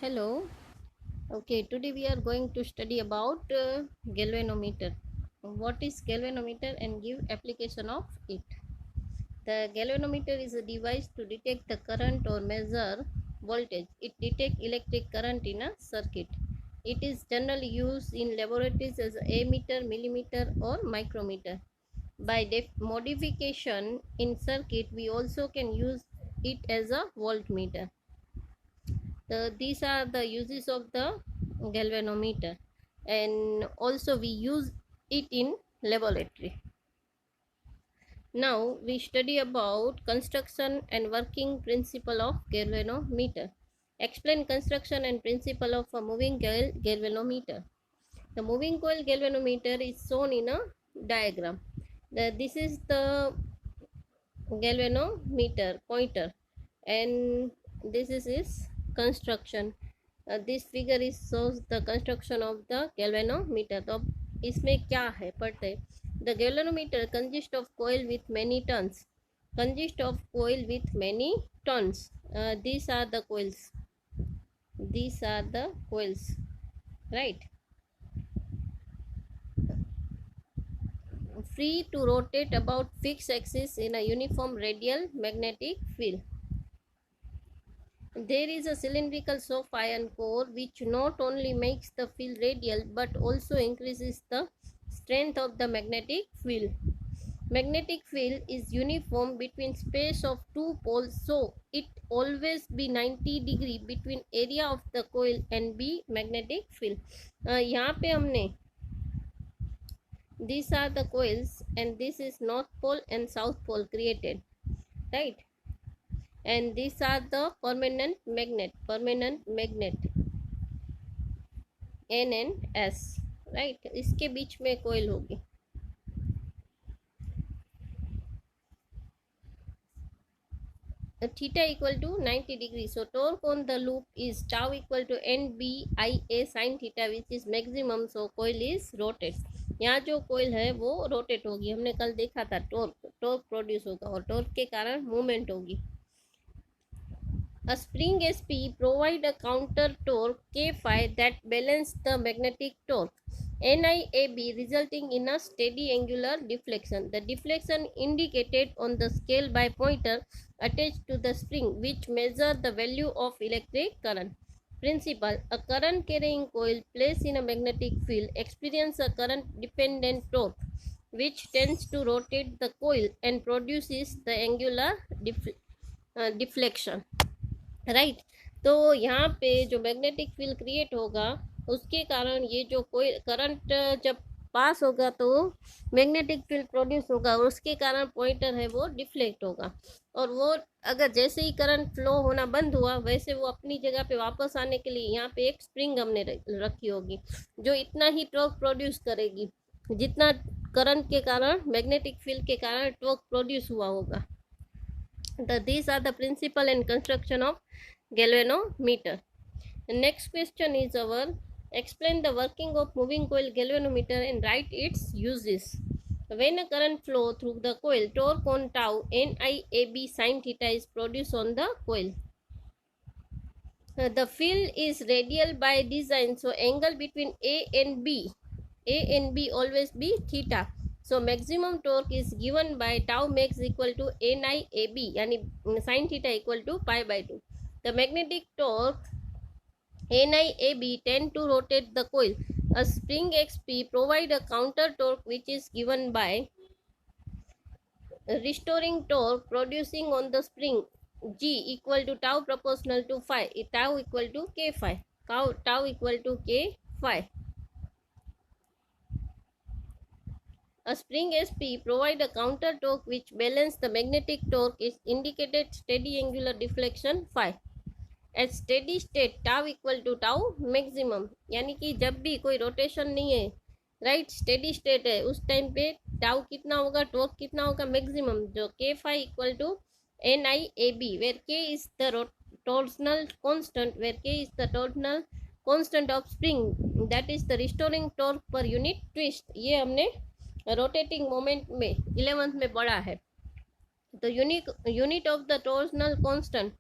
Hello. Okay, today we are going to study about galvanometer. What is galvanometer and give application of it. The galvanometer is a device to detect the current or measure voltage. It detects electric current in a circuit. It is generally used in laboratories as a ammeter, millimeter or micrometer. By modification in circuit, we also can use it as a voltmeter. These are the uses of the galvanometer, and also we use it in laboratory. Now we study about construction and working principle of galvanometer. Explain construction and principle of a moving coil galvanometer. The moving coil galvanometer is shown in a diagram. This is the galvanometer pointer, and this is its construction. This figure is shows the construction of the galvanometer. तो इसमें क्या है पढ़ते हैं. The galvanometer consists of coil with many turns. Consist of coil with many turns. These are the coils. These are the coils, right? Free to rotate about fixed axis in a uniform radial magnetic field. There is a cylindrical soft iron core which not only makes the field radial but also increases the strength of the magnetic field. Magnetic field is uniform between space of two poles, so it always be 90 degree between area of the coil and be magnetic field. यहाँ पे हमने these are the coils and this is north pole and south pole created, right? And these are the permanent magnet N and S, right? इसके बीच में कोयल होगी. Theta equal to 90 degrees, so torque on the loop is tau equal to NBIA sin theta which is maximum, so coil is rotate. यहाँ जो कोयल है वो rotate होगी. हमने कल देखा था टॉर्क प्रोड्यूस होगा और टॉर्क के कारण मूवमेंट होगी. A spring SP provide a counter torque K phi that balance the magnetic torque NIAB, resulting in a steady angular deflection. The deflection indicated on the scale by pointer attached to the spring, which measure the value of electric current. Principle: a current carrying coil placed in a magnetic field experiences a current dependent torque which tends to rotate the coil and produces the angular deflection. Right तो यहाँ पे जो magnetic field create होगा उसके कारण ये जो कोई करंट जब पास होगा तो मैग्नेटिक फील्ड प्रोड्यूस होगा और उसके कारण पॉइंटर है वो डिफ्लेक्ट होगा. और वो अगर जैसे ही करंट फ्लो होना बंद हुआ वैसे वो अपनी जगह पे वापस आने के लिए यहाँ पे एक स्प्रिंग हमने रखी होगी जो इतना ही टॉर्क प्रोड्यूस करेगी जितना करंट के कारण मैग्नेटिक फील्ड के कारण टॉर्क प्रोड्यूस हुआ होगा. These are the principle and construction of galvanometer. The next question is our explain the working of moving coil galvanometer and write its uses. When a current flow through the coil, torque on tau NIAB sin theta is produced on the coil. The field is radial by design, so angle between A and B always be theta. So maximum torque is given by tau max equal to NIAB, yani sin theta equal to pi by 2. The magnetic torque NIAB tend to rotate the coil. A spring XP provide a counter torque which is given by restoring torque producing on the spring G equal to tau proportional to phi, tau equal to K phi, tau equal to K phi. A spring SP provide a counter torque which balance the magnetic torque is indicated steady angular deflection phi. At steady state tau equal to tau maximum, यानी कि जब भी कोई rotation नहीं है, right, steady state है, उस time पे टाउ कितना होगा, टॉर्क कितना होगा, मैक्सिमम, जो K phi equal to NIAB, where K is the torsional constant, where K is the torsional constant of spring, that is the restoring torque per unit twist. ये हमने rotating moment में 11th में पढ़ा है. तो unit of the torsional constant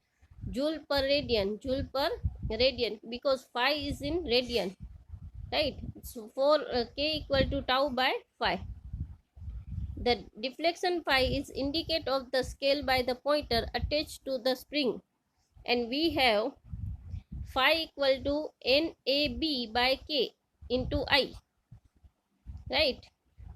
joule पर radian, joule पर radian, because phi is in radian, right? So for k equal to tau by phi. The deflection phi is indicate of the scale by the pointer attached to the spring, and we have phi equal to NAB by k into I, right?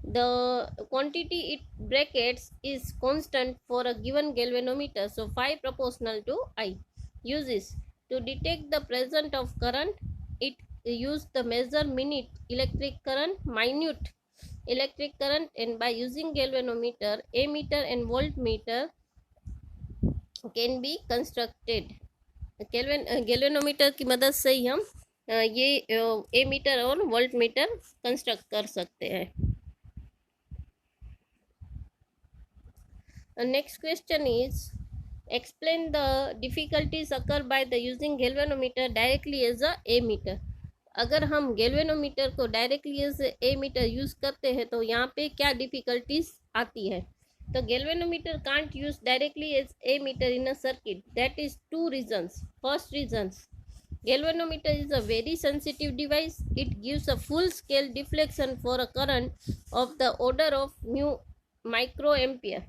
The quantity it brackets is constant for a given galvanometer, so phi proportional to I. Uses: to detect the presence of current, it use the measure minute electric current, and by using galvanometer, ammeter and voltmeter can be constructed. Galvanometer की मदद से ही हम ये ammeter और volt meter construct कर सकते हैं. Next question is, explain the difficulties occur by the using galvanometer directly as a ammeter. अगर हम गैल्वेनोमीटर को डायरेक्टली एज एमीटर यूज करते हैं तो यहाँ पे क्या डिफिकल्टीज आती है. तो galvanometer can't use directly as ammeter in a circuit. That is two reasons. First reasons, galvanometer is a very sensitive device. It gives a full scale deflection for a current of the order of mu microampere.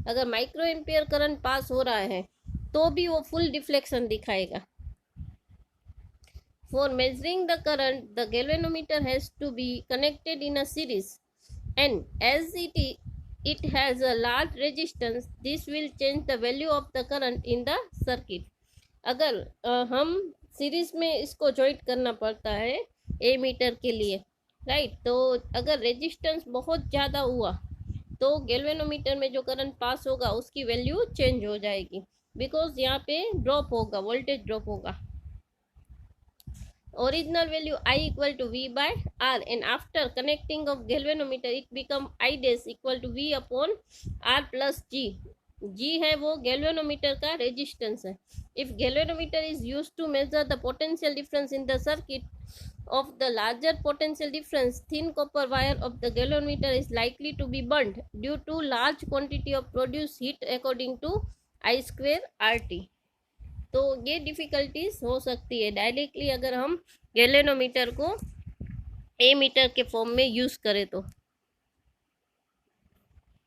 अगर microampere current pass हो रहा है तो भी वो full deflection दिखाएगा. For measuring the current, the galvanometer has to be connected in a series, and as it has a large resistance, this will change the value of the current in the circuit. अगर हम series में इसको joint करना पड़ता है ए metre के लिए, right? तो अगर रेजिस्टेंस बहुत ज़्यादा हुआ तो गैल्वेनोमीटर में जो करंट पास होगा उसकी वैल्यू चेंज हो जाएगी, बिकॉज यहाँ पे ड्रॉप होगा, वोल्टेज ड्रॉप होगा. Original value I equal to V by R, and after connecting of galvanometer it become I dash equal to V upon R plus G. G है वो galvanometer का resistance है. If galvanometer is used to measure the potential difference in the circuit of the larger potential difference, thin copper wire of the galvanometer is likely to be burnt due to large quantity of produced heat according to I square RT. तो ये difficulties हो सकती है directly अगर हम galvanometer को ए metre के form में यूज करें तो.